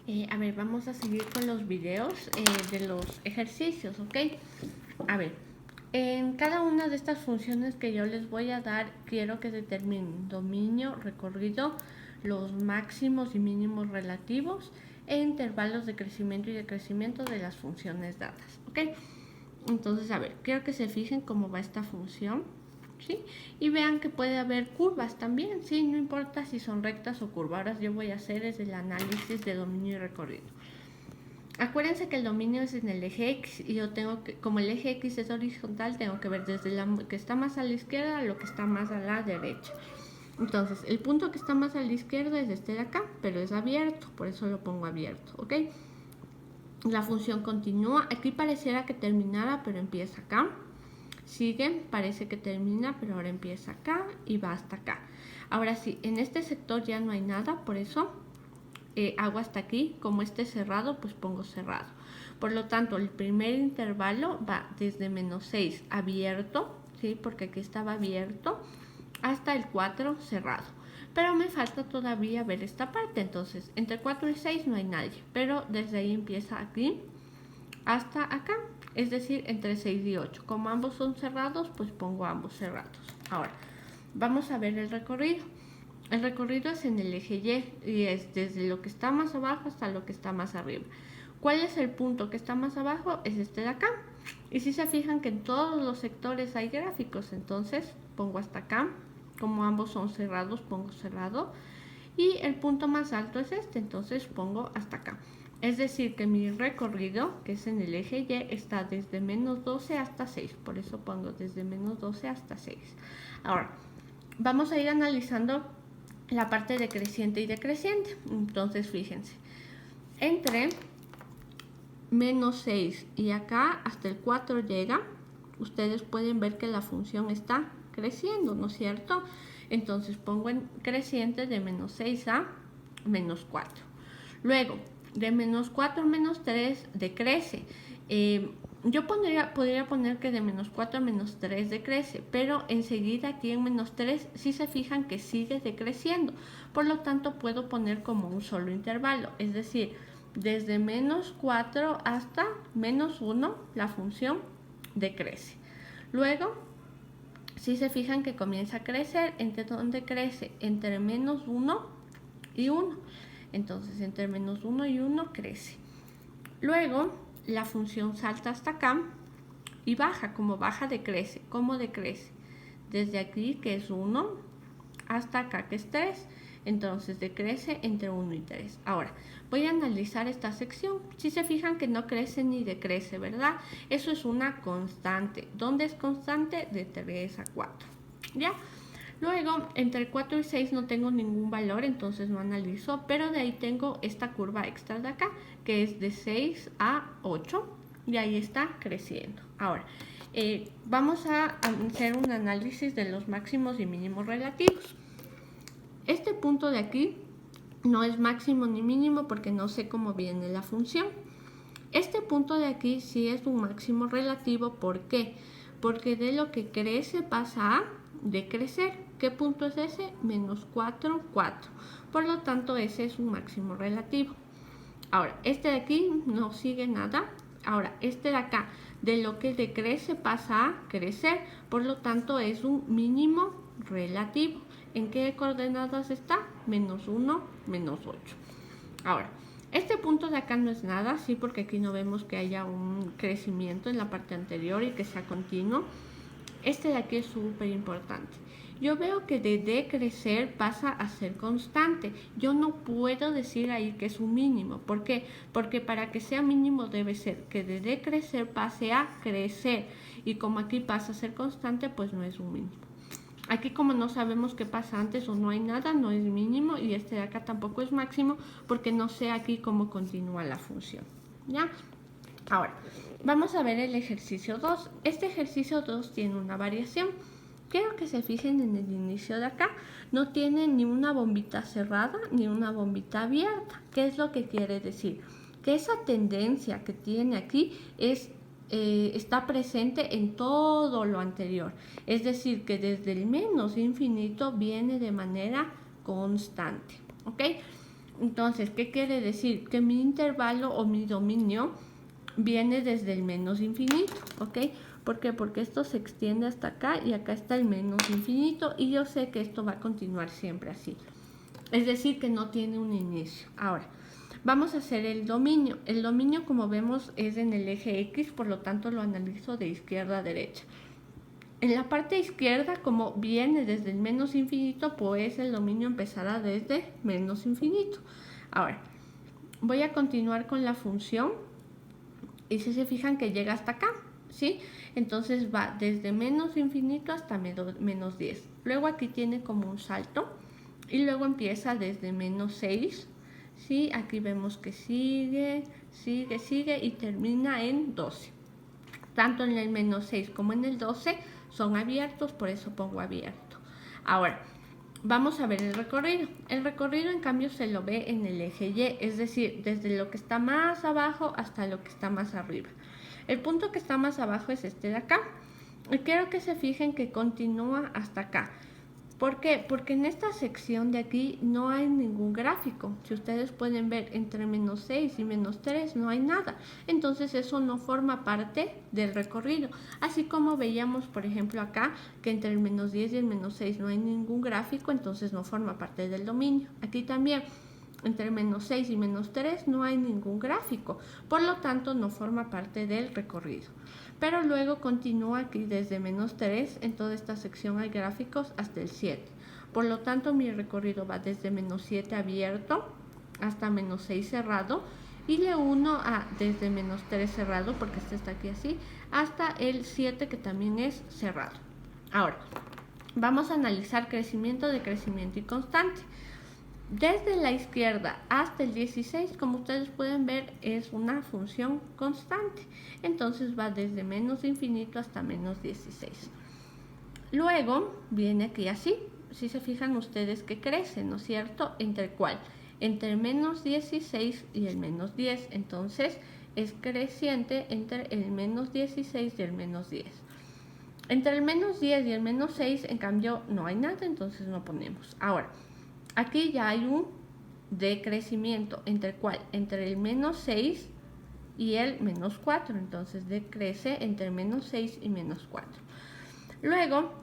A ver, vamos a seguir con los videos de los ejercicios, ¿ok? A ver, en cada una de estas funciones que yo les voy a dar, quiero que determinen dominio, recorrido, los máximos y mínimos relativos e intervalos de crecimiento y decrecimiento de las funciones dadas, ¿ok? Entonces, a ver, quiero que se fijen cómo va esta función, ¿sí? Y vean que puede haber curvas también, ¿sí? No importa si son rectas o curvas. Ahora yo voy a hacer es el análisis de dominio y recorrido. Acuérdense que el dominio es en el eje X y yo tengo que, como el eje X es horizontal, tengo que ver desde la que está más a la izquierda a lo que está más a la derecha. Entonces, el punto que está más a la izquierda es este de acá, pero es abierto, por eso lo pongo abierto, ¿ok? La función continúa, aquí pareciera que terminara, pero empieza acá. Sigue, parece que termina, pero ahora empieza acá y va hasta acá. Ahora sí, en este sector ya no hay nada, por eso hago hasta aquí. Como esté cerrado, pues pongo cerrado. Por lo tanto, el primer intervalo va desde menos 6 abierto, ¿sí? Porque aquí estaba abierto, hasta el 4 cerrado. Pero me falta todavía ver esta parte, entonces entre 4 y 6 no hay nadie, pero desde ahí empieza aquí hasta acá, es decir, entre 6 y 8. Como ambos son cerrados, pues pongo ambos cerrados. Ahora, vamos a ver el recorrido. El recorrido es en el eje Y y es desde lo que está más abajo hasta lo que está más arriba. ¿Cuál es el punto que está más abajo? Es este de acá. Y si se fijan que en todos los sectores hay gráficos, entonces pongo hasta acá. Como ambos son cerrados, pongo cerrado. Y el punto más alto es este, entonces pongo hasta acá. Es decir, que mi recorrido, que es en el eje Y, está desde menos 12 hasta 6. Por eso pongo desde menos 12 hasta 6. Ahora, vamos a ir analizando la parte decreciente y decreciente. Entonces, fíjense. Entre menos 6 y acá hasta el 4 llega, ustedes pueden ver que la función está creciendo, ¿no es cierto? Entonces pongo en creciente de menos 6 a menos 4. Luego, de menos 4 a menos 3 decrece. Yo podría poner que de menos 4 a menos 3 decrece, pero enseguida aquí en menos 3 sí se fijan que sigue decreciendo. Por lo tanto, puedo poner como un solo intervalo, es decir, desde menos 4 hasta menos 1 la función decrece. Luego, si se fijan que comienza a crecer, ¿entre dónde crece? Entre menos 1 y 1. Entonces, entre menos 1 y 1 crece. Luego, la función salta hasta acá y baja. Como baja, decrece. ¿Cómo decrece? Desde aquí, que es 1, hasta acá, que es 3. Entonces, decrece entre 1 y 3. Ahora, voy a analizar esta sección. Si se fijan que no crece ni decrece, ¿verdad? Eso es una constante. ¿Dónde es constante? De 3 a 4. ¿Ya? Luego, entre 4 y 6 no tengo ningún valor, entonces no analizo, pero de ahí tengo esta curva extra de acá, que es de 6 a 8, y ahí está creciendo. Ahora, vamos a hacer un análisis de los máximos y mínimos relativos. Este punto de aquí no es máximo ni mínimo porque no sé cómo viene la función. Este punto de aquí sí es un máximo relativo. ¿Por qué? Porque de lo que crece pasa a decrecer. ¿Qué punto es ese? Menos 4, 4. Por lo tanto, ese es un máximo relativo. Ahora, este de aquí no sigue nada. Ahora, este de acá, de lo que decrece pasa a crecer. Por lo tanto, es un mínimo relativo. ¿En qué coordenadas está? Menos 1, menos 8. Ahora, este punto de acá no es nada, sí, porque aquí no vemos que haya un crecimiento en la parte anterior y que sea continuo. Este de aquí es súper importante. Yo veo que de decrecer pasa a ser constante. Yo no puedo decir ahí que es un mínimo. ¿Por qué? Porque para que sea mínimo debe ser que de decrecer pase a crecer. Y como aquí pasa a ser constante, pues no es un mínimo. Aquí como no sabemos qué pasa antes o no hay nada, no es mínimo, y este de acá tampoco es máximo porque no sé aquí cómo continúa la función. ¿Ya? Ahora, vamos a ver el ejercicio 2. Este ejercicio 2 tiene una variación. Quiero que se fijen en el inicio de acá. No tiene ni una bombita cerrada ni una bombita abierta. ¿Qué es lo que quiere decir? Que esa tendencia que tiene aquí está presente en todo lo anterior. Es decir, que desde el menos infinito viene de manera constante. ¿Ok? Entonces, ¿qué quiere decir? Que mi intervalo o mi dominio viene desde el menos infinito, ¿ok? ¿Por qué? Porque esto se extiende hasta acá y acá está el menos infinito y yo sé que esto va a continuar siempre así. Es decir, que no tiene un inicio. Ahora, vamos a hacer el dominio. El dominio, como vemos, es en el eje X, por lo tanto lo analizo de izquierda a derecha. En la parte izquierda, como viene desde el menos infinito, pues el dominio empezará desde menos infinito. Ahora, voy a continuar con la función y si se fijan que llega hasta acá, ¿sí? Entonces va desde menos infinito hasta menos 10. Luego aquí tiene como un salto y luego empieza desde menos 6, ¿sí? Aquí vemos que sigue y termina en 12. Tanto en el menos 6 como en el 12 son abiertos, por eso pongo abierto. Ahora, vamos a ver el recorrido. El recorrido, en cambio, se lo ve en el eje Y, es decir, desde lo que está más abajo hasta lo que está más arriba. El punto que está más abajo es este de acá. Y quiero que se fijen que continúa hasta acá. ¿Por qué? Porque en esta sección de aquí no hay ningún gráfico. Si ustedes pueden ver, entre menos 6 y menos 3 no hay nada. Entonces eso no forma parte del recorrido. Así como veíamos, por ejemplo, acá, que entre el menos 10 y el menos 6 no hay ningún gráfico, entonces no forma parte del dominio. Aquí también, entre menos 6 y menos 3 no hay ningún gráfico. Por lo tanto, no forma parte del recorrido. Pero luego continúa aquí desde menos 3, en toda esta sección hay gráficos hasta el 7. Por lo tanto, mi recorrido va desde menos 7 abierto hasta menos 6 cerrado y de 1 a desde menos 3 cerrado, porque este está aquí así, hasta el 7 que también es cerrado. Ahora, vamos a analizar crecimiento, decrecimiento y constante. Desde la izquierda hasta el 16, como ustedes pueden ver, es una función constante. Entonces va desde menos infinito hasta menos 16. Luego viene aquí así. Si se fijan ustedes que crece, ¿no es cierto? ¿Entre cuál? Entre el menos 16 y el menos 10. Entonces es creciente entre el menos 16 y el menos 10. Entre el menos 10 y el menos 6, en cambio, no hay nada, entonces no ponemos. Ahora, aquí ya hay un decrecimiento, ¿entre cuál? Entre el menos 6 y el menos 4, entonces decrece entre menos 6 y menos 4. Luego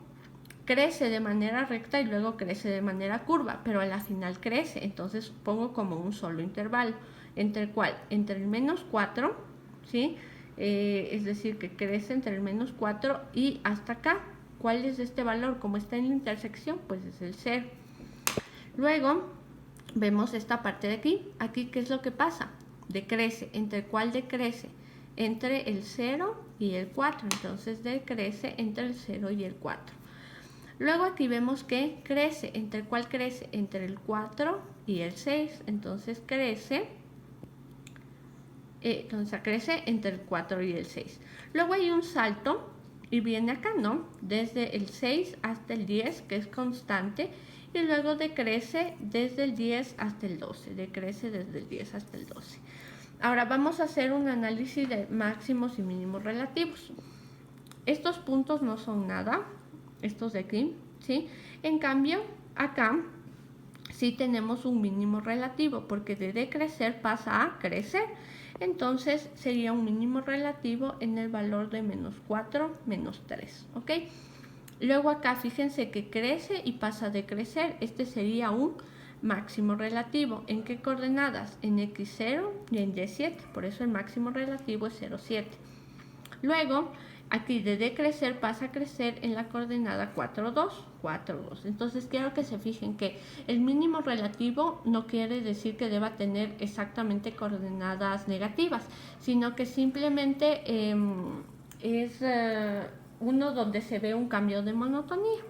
crece de manera recta y luego crece de manera curva, pero a la final crece, entonces pongo como un solo intervalo. ¿Entre cuál? Entre el menos 4, ¿sí? Es decir, que crece entre el menos 4 y hasta acá. ¿Cuál es este valor? Como está en la intersección, pues es el 0. Luego vemos esta parte de aquí. Aquí, ¿qué es lo que pasa? Decrece. ¿Entre cuál decrece? Entre el 0 y el 4. Entonces decrece entre el 0 y el 4. Luego aquí vemos que crece. ¿Entre cuál crece? Entre el 4 y el 6. Entonces crece entre el 4 y el 6. Luego hay un salto y viene acá, ¿no? Desde el 6 hasta el 10, que es constante, y luego decrece desde el 10 hasta el 12. Decrece desde el 10 hasta el 12. Ahora vamos a hacer un análisis de máximos y mínimos relativos. Estos puntos no son nada, estos de aquí, ¿sí? En cambio, acá sí tenemos un mínimo relativo, porque de decrecer pasa a crecer. Entonces sería un mínimo relativo en el valor de menos 4, menos 3, ¿ok? Luego acá fíjense que crece y pasa a decrecer. Este sería un máximo relativo. ¿En qué coordenadas? En x0 y en y7. Por eso el máximo relativo es 0, 7. Luego, aquí de decrecer pasa a crecer en la coordenada 4, 2. 4, 2. Entonces quiero que se fijen que el mínimo relativo no quiere decir que deba tener exactamente coordenadas negativas, sino que simplemente es uno donde se ve un cambio de monotonía.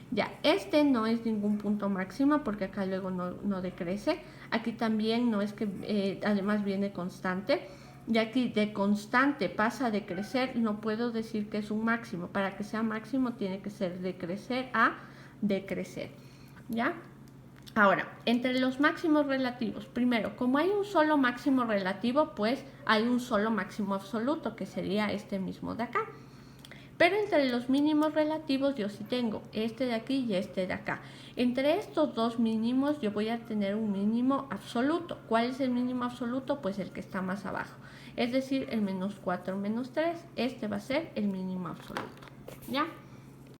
Ya, este no es ningún punto máximo porque acá luego no decrece. Aquí también no es que además viene constante. Y aquí de constante pasa a decrecer, no puedo decir que es un máximo. Para que sea máximo tiene que ser de crecer a decrecer. ¿Ya? Ahora, entre los máximos relativos, primero, como hay un solo máximo relativo, pues hay un solo máximo absoluto, que sería este mismo de acá. Pero entre los mínimos relativos yo sí tengo este de aquí y este de acá. Entre estos dos mínimos yo voy a tener un mínimo absoluto. ¿Cuál es el mínimo absoluto? Pues el que está más abajo. Es decir, el -4 menos 3. Este va a ser el mínimo absoluto. ¿Ya?